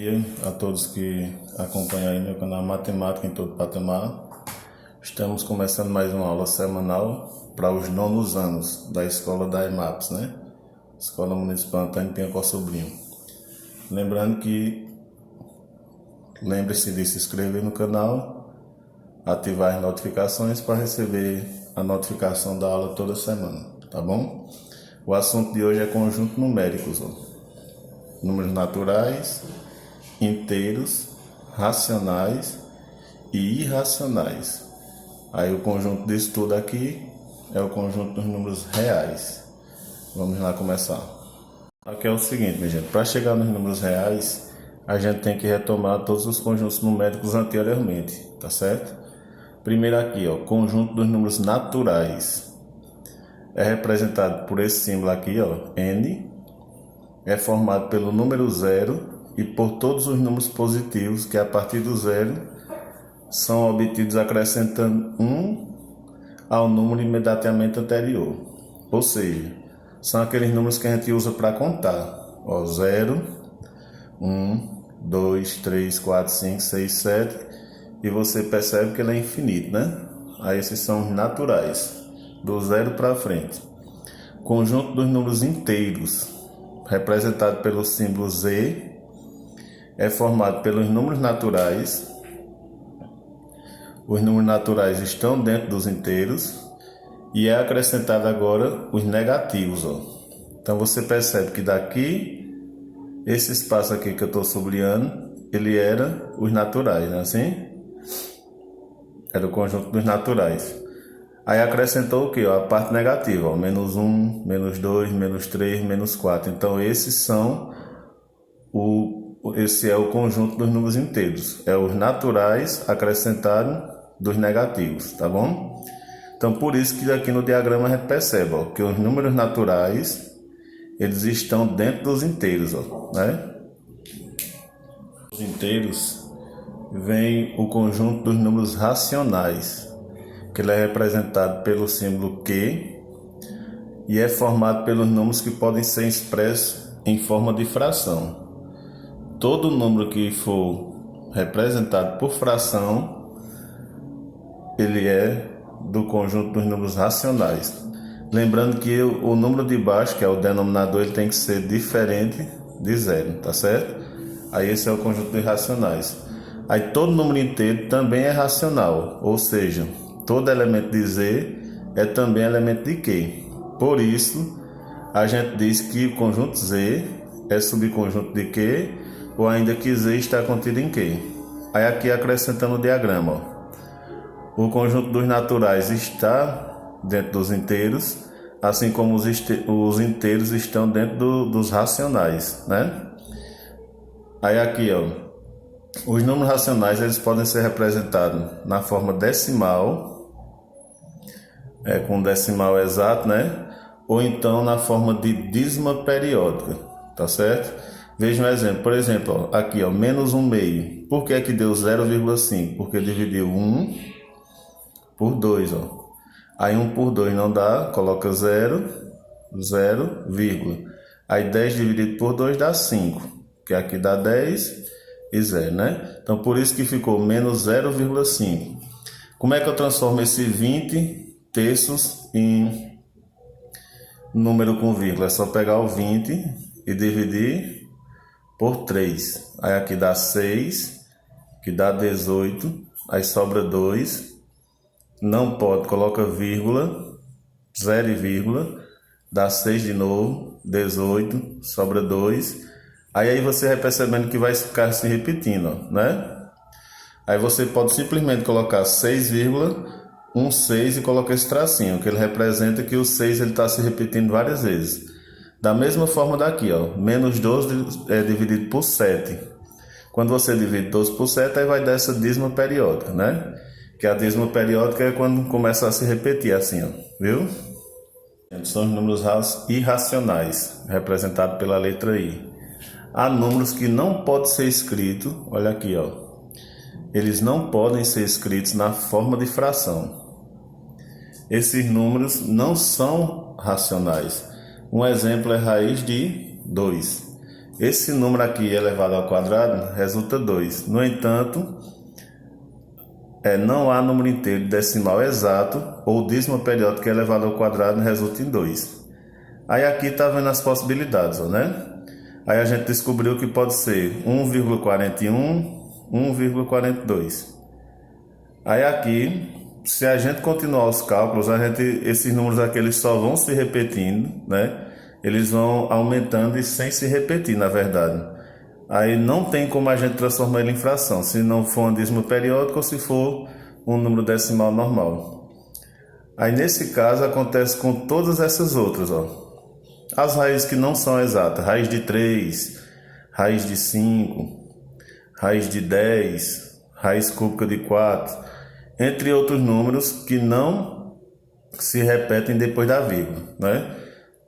dia a todos que acompanham aí meu canal Matemática em Todo Patamar. Estamos começando mais uma aula semanal para os nonos anos da escola da EMAPS, né? Escola Municipal Antônio Pinho Sobrinho. Lembrando que lembre-se de se inscrever no canal, ativar as notificações para receber a notificação da aula toda semana, tá bom? O assunto de hoje é conjunto numéricos, números naturais, inteiros, racionais e irracionais. Aí o conjunto disso tudo aqui é o conjunto dos números reais. Vamos lá começar. Aqui é o seguinte, minha gente, para chegar nos números reais, a gente tem que retomar todos os conjuntos numéricos anteriormente, tá certo? Primeiro aqui, conjunto dos números naturais. É representado por esse símbolo aqui, N. É formado pelo número 0 e por todos os números positivos que a partir do 0 são obtidos acrescentando 1 ao número imediatamente anterior. Ou seja, são aqueles números que a gente usa para contar. 0, 1, 2, 3, 4, 5, 6, 7. E você percebe que ele é infinito, né? Aí esses são os naturais, do 0 para frente. Conjunto dos números inteiros, representado pelo símbolo Z, é formado pelos números naturais. Os números naturais estão dentro dos inteiros e é acrescentado agora os negativos. Então você percebe que daqui, esse espaço aqui que eu estou sublinhando, ele era os naturais, não é assim? Era o conjunto dos naturais. Aí acrescentou o que? A parte negativa, menos 1, menos 2, menos 3, menos 4. Então esse é o conjunto dos números inteiros. É os naturais acrescentados dos negativos, tá bom? Então por isso que aqui no diagrama a gente percebe que os números naturais, eles estão dentro dos inteiros, né? Os inteiros vem o conjunto dos números racionais, que ele é representado pelo símbolo Q e é formado pelos números que podem ser expressos em forma de fração. Todo número que for representado por fração, ele é do conjunto dos números racionais. Lembrando que o número de baixo, que é o denominador, ele tem que ser diferente de 0, tá certo? Aí esse é o conjunto dos racionais. Aí todo número inteiro também é racional, ou seja, todo elemento de Z é também elemento de Q. Por isso, a gente diz que o conjunto Z é subconjunto de Q, ou ainda que Z está contido em Q. Aí aqui acrescentando o diagrama, o conjunto dos naturais está dentro dos inteiros, assim como os inteiros estão dentro dos racionais, né? Aí aqui, os números racionais, eles podem ser representados na forma decimal, com decimal exato, né? Ou então na forma de dízima periódica, tá certo? Veja um exemplo, por exemplo, aqui, menos 1 meio. Por que é que deu 0,5? Porque dividiu 1 por 2, Aí 1 por 2 não dá, coloca 0, 0, vírgula. Aí 10 dividido por 2 dá 5, que aqui dá 10 e 0, né? Então por isso que ficou menos 0,5. Como é que eu transformo esse 20 terços em número com vírgula? É só pegar o 20 e dividir por 3. Aí aqui dá 6, que dá 18. Aí sobra 2. Não pode, coloca vírgula, 0 e vírgula. Dá 6 de novo, 18, sobra 2. Aí você vai percebendo que vai ficar se repetindo, né? Aí você pode simplesmente colocar 6,16 e colocar esse tracinho, que ele representa que o 6 está se repetindo várias vezes. Da mesma forma daqui, menos 12 é dividido por 7. Quando você divide 12 por 7, aí vai dar essa dízima periódica, né? Que a dízima periódica é quando começa a se repetir assim, viu? São os números irracionais, representados pela letra I. Há números que não podem ser escritos, olha aqui, eles não podem ser escritos na forma de fração. Esses números não são racionais. Um exemplo é raiz de 2. esse número aqui elevado ao quadrado resulta 2. No entanto, não há número inteiro decimal exato ou dízimo periódico elevado ao quadrado resulta em 2. Aí aqui está vendo as possibilidades, né? Aí a gente descobriu que pode ser 1,41, 1,42. Aí aqui, se a gente continuar os cálculos, esses números aqui eles só vão se repetindo, né? Eles vão aumentando e sem se repetir, na verdade. Aí não tem como a gente transformar ele em fração, se não for um dízimo periódico ou se for um número decimal normal. Aí nesse caso acontece com todas essas outras, ó. As raízes que não são exatas, raiz de 3, raiz de 5, raiz de 10, raiz cúbica de 4, entre outros números que não se repetem depois da vírgula, né?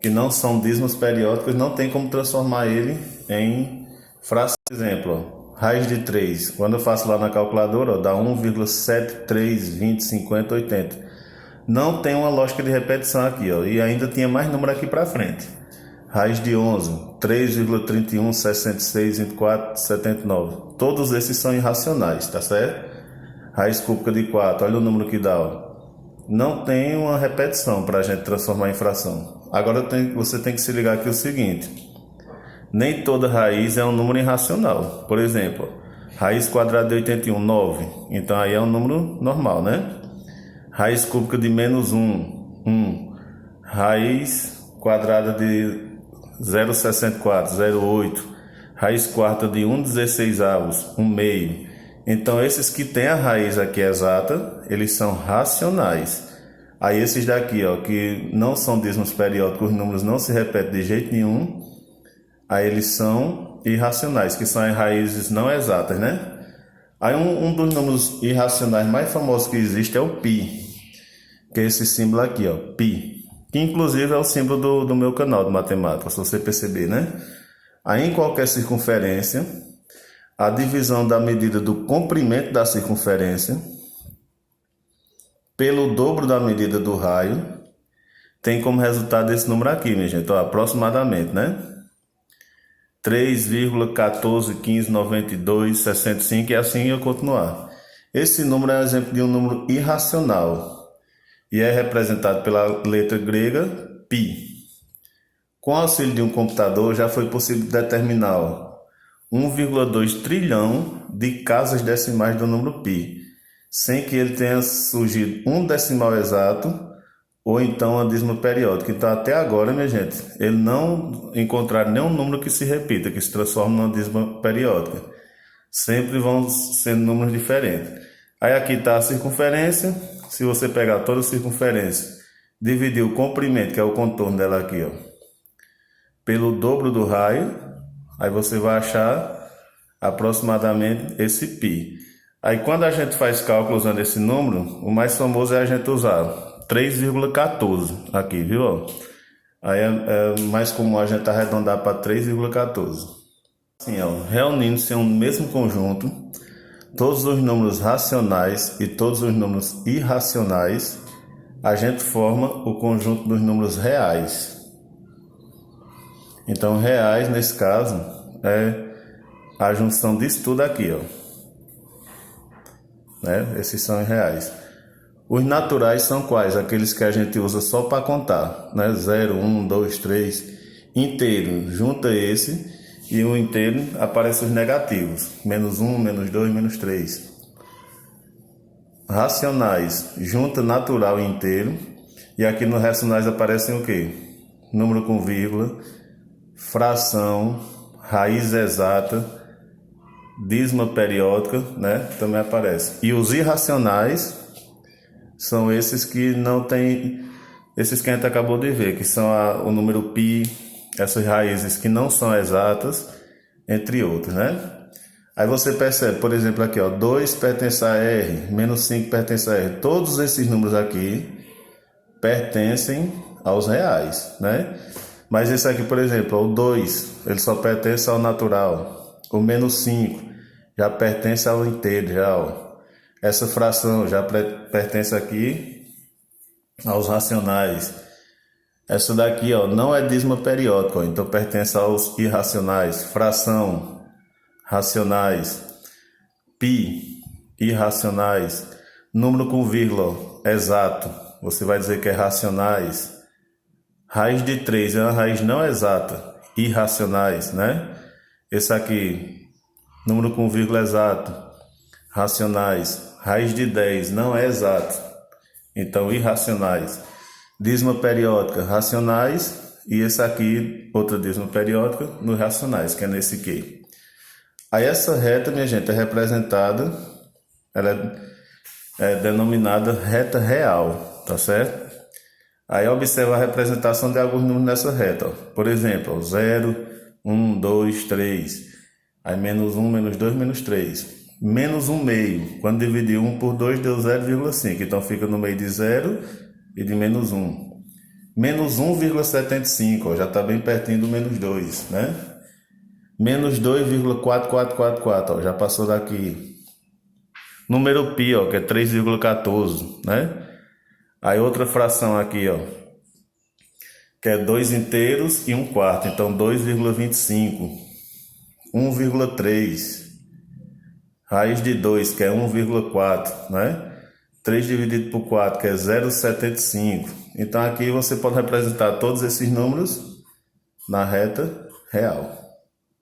Que não são dízimos periódicos, não tem como transformar ele em fração. Por exemplo, ó, raiz de 3, quando eu faço lá na calculadora, ó, dá 1,7320, 50, 80. Não tem uma lógica de repetição aqui, ó, e ainda tinha mais número aqui para frente. Raiz de 11, 3,31, 66, 24, 79. Todos esses são irracionais, tá certo? Raiz cúbica de 4, olha o número que dá, ó. Não tem uma repetição para a gente transformar em fração. Agora você tem que se ligar aqui o seguinte: nem toda raiz é um número irracional. Por exemplo, raiz quadrada de 81, 9. Então aí é um número normal, né? Raiz cúbica de menos 1, 1. Raiz quadrada de 0,64, 0,8. Raiz quarta de 1,16, 1 meio. Então esses que tem a raiz aqui exata, eles são racionais. Aí esses daqui, ó, que não são dízimos periódicos, os números não se repetem de jeito nenhum, aí eles são irracionais, que são as raízes não exatas, né? Aí um dos números irracionais mais famosos que existe é o π, que é esse símbolo aqui, ó, π, que inclusive é o símbolo do meu canal de matemática, se você perceber, né? Aí em qualquer circunferência, a divisão da medida do comprimento da circunferência pelo dobro da medida do raio tem como resultado esse número aqui, minha gente, ó, aproximadamente, né? 3,14159265 e assim eu continuar. Esse número é um exemplo de um número irracional e é representado pela letra grega π. Com o auxílio de um computador já foi possível determinar 1,2 trilhão de casas decimais do número π, sem que ele tenha surgido um decimal exato ou então uma dízima periódica. Então até agora, minha gente, ele não encontraram nenhum número que se repita, que se transforme numa dízima periódica. Sempre vão sendo números diferentes. Aí aqui está a circunferência. Se você pegar toda a circunferência, dividir o comprimento, que é o contorno dela aqui, ó, pelo dobro do raio, aí você vai achar aproximadamente esse π. Aí quando a gente faz cálculo usando esse número, o mais famoso é a gente usar 3,14 aqui, viu? Aí é mais comum a gente arredondar para 3,14. Assim, ó, reunindo-se em um mesmo conjunto, todos os números racionais e todos os números irracionais, a gente forma o conjunto dos números reais. Então, reais, nesse caso, é a junção disso tudo aqui, ó. Né? Esses são os reais. Os naturais são quais? Aqueles que a gente usa só para contar, né? 0, 1, 2, 3, inteiro, junta esse e o inteiro aparece os negativos, menos 1, menos 2, menos 3. Racionais, junta natural e inteiro, e aqui nos racionais aparecem o quê? Número com vírgula, fração, raiz exata, dízima periódica, né? Também aparece. E os irracionais são esses que não tem, esses que a gente acabou de ver, que são o número π, essas raízes que não são exatas, entre outros, né? Aí você percebe, por exemplo, aqui, ó, 2 pertence a R, menos 5 pertence a R. Todos esses números aqui pertencem aos reais, né? Mas esse aqui, por exemplo, o 2, ele só pertence ao natural. O menos 5 já pertence ao inteiro, já, ó. Essa fração já pertence aqui aos racionais. Essa daqui, ó, não é dízima periódica, ó, então pertence aos irracionais. Fração, racionais. Pi, irracionais. Número com vírgula, ó, exato, você vai dizer que é racionais. Raiz de 3 é uma raiz não exata, irracionais, né? Esse aqui, número com vírgula exato, racionais. Raiz de 10 não é exato, então irracionais. Dízima periódica, racionais. E esse aqui, outra dízima periódica, nos racionais, que é nesse aqui. Aí essa reta, minha gente, é representada, ela é denominada reta real, tá certo? Aí observa a representação de alguns números nessa reta, ó. Por exemplo, 0, 1, 2, 3. Aí menos 1, menos 2, menos 3. Menos 1 meio. Quando dividir 1 por 2 deu 0,5. Então fica no meio de 0 e de menos 1. Menos 1,75, ó, já está bem pertinho do menos 2, né? Menos 2,4444, ó, já passou daqui. Número π, ó, que é 3,14, né? Aí outra fração aqui, ó, que é 2 inteiros e 1 quarto. Então 2,25. 1,3. Raiz de 2, que é 1,4, né? 3 dividido por 4, que é 0,75. Então aqui você pode representar todos esses números na reta real.